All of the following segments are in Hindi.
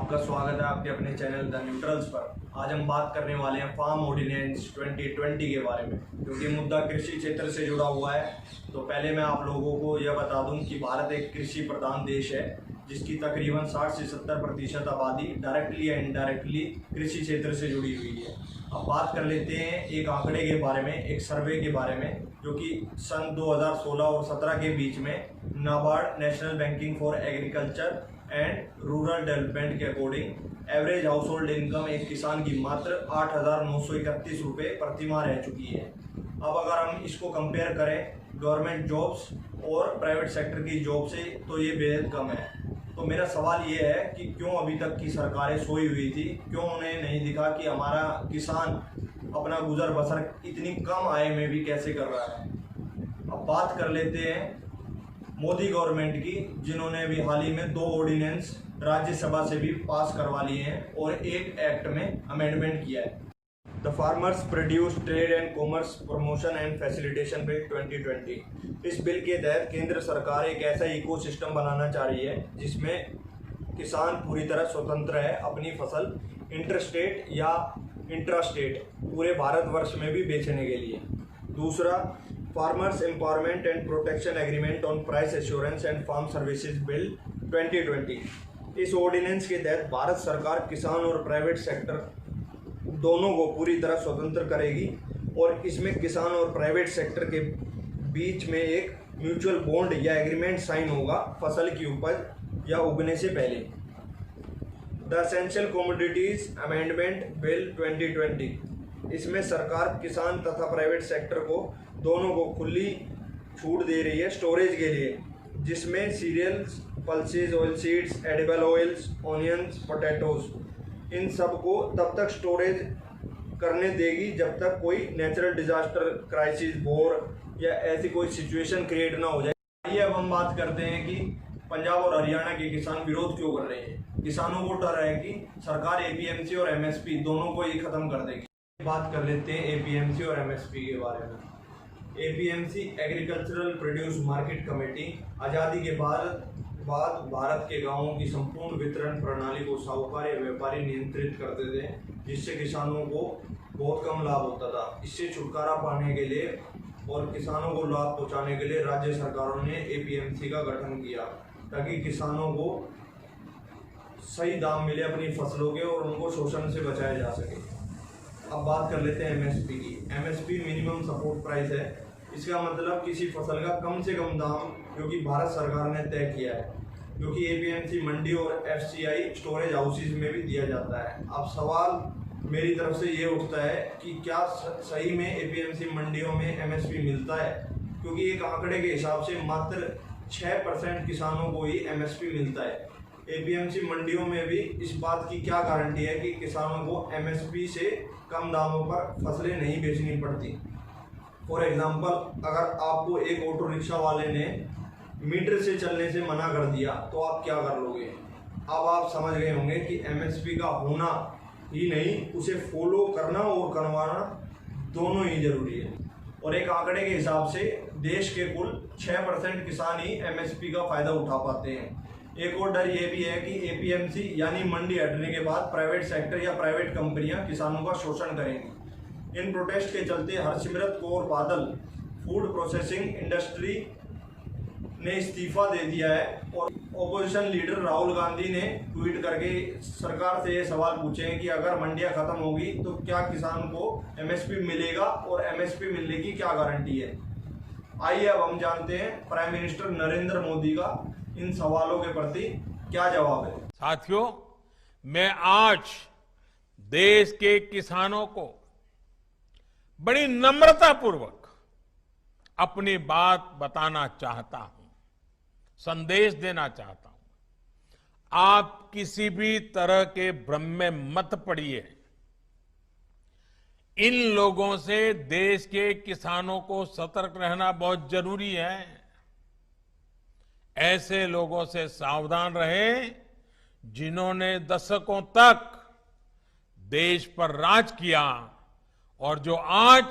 आपका स्वागत है आपके अपने चैनल द न्यूट्रल्स पर। आज हम बात करने वाले हैं फार्म ऑर्डिनेंस 2020 के बारे में, क्योंकि मुद्दा कृषि क्षेत्र से जुड़ा हुआ है। तो पहले मैं आप लोगों को यह बता दूं कि भारत एक कृषि प्रधान देश है, जिसकी तकरीबन 60 से 70% आबादी डायरेक्टली या इनडायरेक्टली कृषि क्षेत्र से जुड़ी हुई है। अब बात कर लेते हैं एक आंकड़े के बारे में, एक सर्वे के बारे में, जो कि सन 2016 और 17 के बीच में NABARD national banking for agriculture and rural development के according average household income एक किसान की मात्र 8,931 रुपये प्रति माह रह चुकी है। अब अगर हम इसको कंपेयर करें गवर्नमेंट जॉब्स और प्राइवेट सेक्टर की जॉब से, तो ये बेहद कम है। तो मेरा सवाल ये है कि क्यों अभी तक की सरकारें सोई हुई थी, क्यों उन्हें नहीं दिखा कि हमारा किसान अपना गुजर बसर इतनी कम आय में भी कैसे कर रहा है। अब बात कर लेते हैं मोदी गवर्नमेंट की, जिन्होंने अभी हाल ही में 2 ऑर्डिनेंस राज्यसभा से भी पास करवा लिए हैं और एक एक्ट में अमेंडमेंट किया है। The farmers produce trade and commerce promotion and facilitation bill 2020। इस बिल के तहत केंद्र सरकार एक ऐसा इकोसिस्टम बनाना चाह रही है जिसमें किसान पूरी तरह स्वतंत्र है अपनी फसल इंटरस्टेट या इंट्रास्टेट पूरे भारतवर्ष में भी बेचने के लिए। दूसरा, farmers empowerment and protection agreement on price assurance and farm services bill 2020। इस ऑर्डिनेंस के तहत भारत सरकार किसान और प्राइवेट सेक्टर दोनों को पूरी तरह स्वतंत्र करेगी और इसमें किसान और प्राइवेट सेक्टर के बीच में एक म्यूचुअल बॉन्ड या एग्रीमेंट साइन होगा फसल की उपज या उगने से पहले। The essential commodities amendment bill 2020। इसमें सरकार किसान तथा प्राइवेट सेक्टर को दोनों को खुली छूट दे रही है स्टोरेज के लिए, जिसमें cereals, pulses, oil seeds, edible oils, onions, potatoes, इन सब को तब तक स्टोरेज करने देगी जब तक कोई नेचुरल डिजास्टर, क्राइसिस, वॉर या ऐसी कोई सिचुएशन क्रिएट ना हो जाए। आइए अब हम बात करते हैं कि पंजाब और हरियाणा के किसान विरोध क्यों कर रहे हैं। किसानों को डर है कि सरकार एपीएमसी और एमएसपी दोनों को ही खत्म कर देगी। बात कर लेते हैं एपीएमसी और एमएसपी के बारे में। APMC agricultural produce market committee आज़ादी के बाद भारत के गांवों की संपूर्ण वितरण प्रणाली को साहूकार या व्यापारी नियंत्रित करते थे, जिससे किसानों को बहुत कम लाभ होता था। इससे छुटकारा पाने के लिए और किसानों को लाभ पहुंचाने के लिए राज्य सरकारों ने एपीएमसी का गठन किया, ताकि किसानों को सही दाम मिले अपनी फसलों के और उनको शोषण से बचाया जा सके। अब बात कर लेते हैं एमएसपी की। एमएसपी मिनिमम सपोर्ट प्राइस है। इसका मतलब किसी फसल का कम से कम दाम जो कि भारत सरकार ने तय किया है, जो कि एपीएमसी मंडी और एफसीआई स्टोरेज हाउसेज में भी दिया जाता है। अब सवाल मेरी तरफ से ये उठता है कि क्या सही में एपीएमसी मंडियों में एमएसपी मिलता है, क्योंकि एक आंकड़े के हिसाब से मात्र 6% किसानों को ही एमएसपी मिलता है। एपीएमसी मंडियों में भी इस बात की क्या गारंटी है कि किसानों को एमएसपी से कम दामों पर फसलें नहीं बेचनी पड़ती। फॉर एग्जाम्पल, अगर आपको एक ऑटो रिक्शा वाले ने मीटर से चलने से मना कर दिया तो आप क्या कर लोगे। अब आप समझ गए होंगे कि एमएसपी का होना ही नहीं, उसे फॉलो करना और करवाना दोनों ही जरूरी है। और एक आंकड़े के हिसाब से देश के कुल 6% किसान ही एमएसपी का फायदा उठा पाते हैं। एक और डर ये भी है कि एपीएमसी यानी मंडी हटने के बाद प्राइवेट सेक्टर या प्राइवेट कंपनियां किसानों का शोषण करेंगी। इन प्रोटेस्ट के चलते Harsimrat Kaur Badal food processing industry ने इस्तीफा दे दिया है और ओपोजिशन लीडर राहुल गांधी ने ट्वीट करके सरकार से ये सवाल पूछे हैं कि अगर मंडियां खत्म होगी तो क्या किसान को एमएसपी मिलेगा और एमएसपी मिलने की क्या गारंटी है। आइए अब हम जानते हैं प्राइम मिनिस्टर नरेंद्र मोदी का इन सवालों के प्रति क्या जवाब है। साथियों, मैं आज देश के किसानों को बड़ी नम्रता पूर्वक अपनी बात बताना चाहता हूं, संदेश देना चाहता हूं। आप किसी भी तरह के भ्रम में मत पड़िए। इन लोगों से देश के किसानों को सतर्क रहना बहुत जरूरी है। ऐसे लोगों से सावधान रहें जिन्होंने दशकों तक देश पर राज किया और जो आज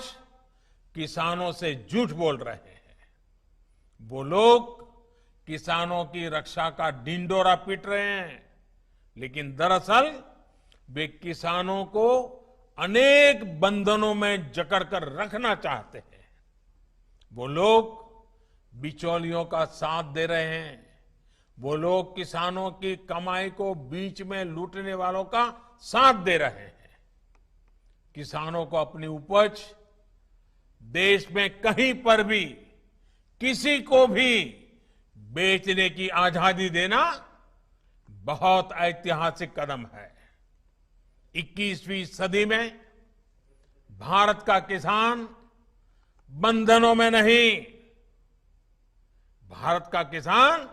किसानों से झूठ बोल रहे हैं। वो लोग किसानों की रक्षा का ढिंढोरा पीट रहे हैं, लेकिन दरअसल वे किसानों को अनेक बंधनों में जकड़कर रखना चाहते हैं। वो लोग बिचौलियों का साथ दे रहे हैं। वो लोग किसानों की कमाई को बीच में लूटने वालों का साथ दे रहे हैं। किसानों को अपनी उपज देश में कहीं पर भी किसी को भी बेचने की आजादी देना बहुत ऐतिहासिक कदम है। 21वीं सदी में भारत का किसान बंधनों में नहीं, भारत का किसान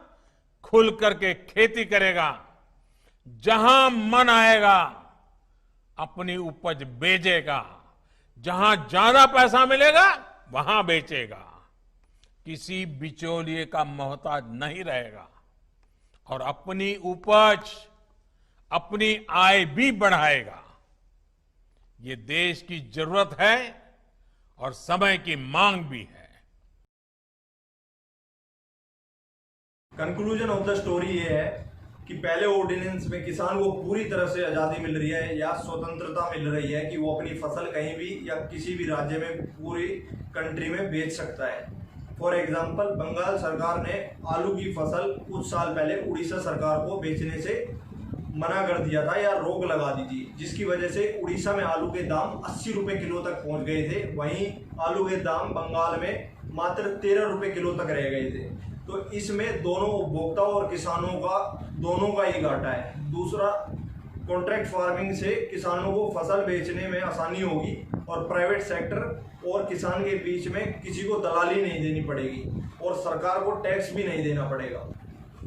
खुल करके खेती करेगा, जहां मन आएगा अपनी उपज बेचेगा, जहां ज्यादा पैसा मिलेगा वहां बेचेगा, किसी बिचौलिए का मोहताज नहीं रहेगा और अपनी उपज, अपनी आय भी बढ़ाएगा। ये देश की जरूरत है और समय की मांग भी है। कंक्लूजन ऑफ द स्टोरी ये है कि पहले ऑर्डिनेंस में किसान को पूरी तरह से आज़ादी मिल रही है या स्वतंत्रता मिल रही है कि वो अपनी फसल कहीं भी या किसी भी राज्य में पूरी कंट्री में बेच सकता है। फॉर एग्जाम्पल, बंगाल सरकार ने आलू की फसल कुछ साल पहले उड़ीसा सरकार को बेचने से मना कर दिया था या रोक लगा दी थी, जिसकी वजह से उड़ीसा में आलू के दाम 80 रुपए किलो तक पहुंच गए थे। वहीं आलू के दाम बंगाल में मात्र 13 रुपए किलो तक रह गए थे। तो इसमें दोनों उपभोक्ताओं और किसानों का दोनों का ही घाटा है। दूसरा, कॉन्ट्रैक्ट फार्मिंग से किसानों को फसल बेचने में आसानी होगी और प्राइवेट सेक्टर और किसान के बीच में किसी को दलाली नहीं देनी पड़ेगी और सरकार को टैक्स भी नहीं देना पड़ेगा।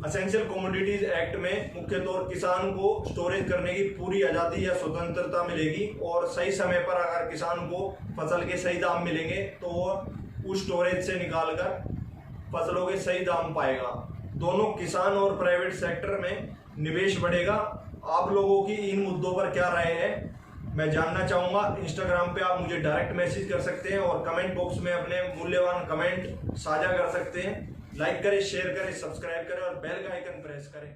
असेंशियल कमोडिटीज एक्ट में मुख्य तौर किसान को स्टोरेज करने की पूरी आज़ादी या स्वतंत्रता मिलेगी और सही समय पर अगर किसान को फसल के सही दाम मिलेंगे तो वो उस स्टोरेज से निकालकर फसलों के सही दाम पाएगा। दोनों किसान और प्राइवेट सेक्टर में निवेश बढ़ेगा। आप लोगों की इन मुद्दों पर क्या राय है, मैं जानना चाहूंगा। इंस्टाग्राम पे आप मुझे डायरेक्ट मैसेज कर सकते हैं और कमेंट बॉक्स में अपने मूल्यवान कमेंट साझा कर सकते हैं। लाइक करें, शेयर करें, सब्सक्राइब करें और बेल का आइकन प्रेस करें।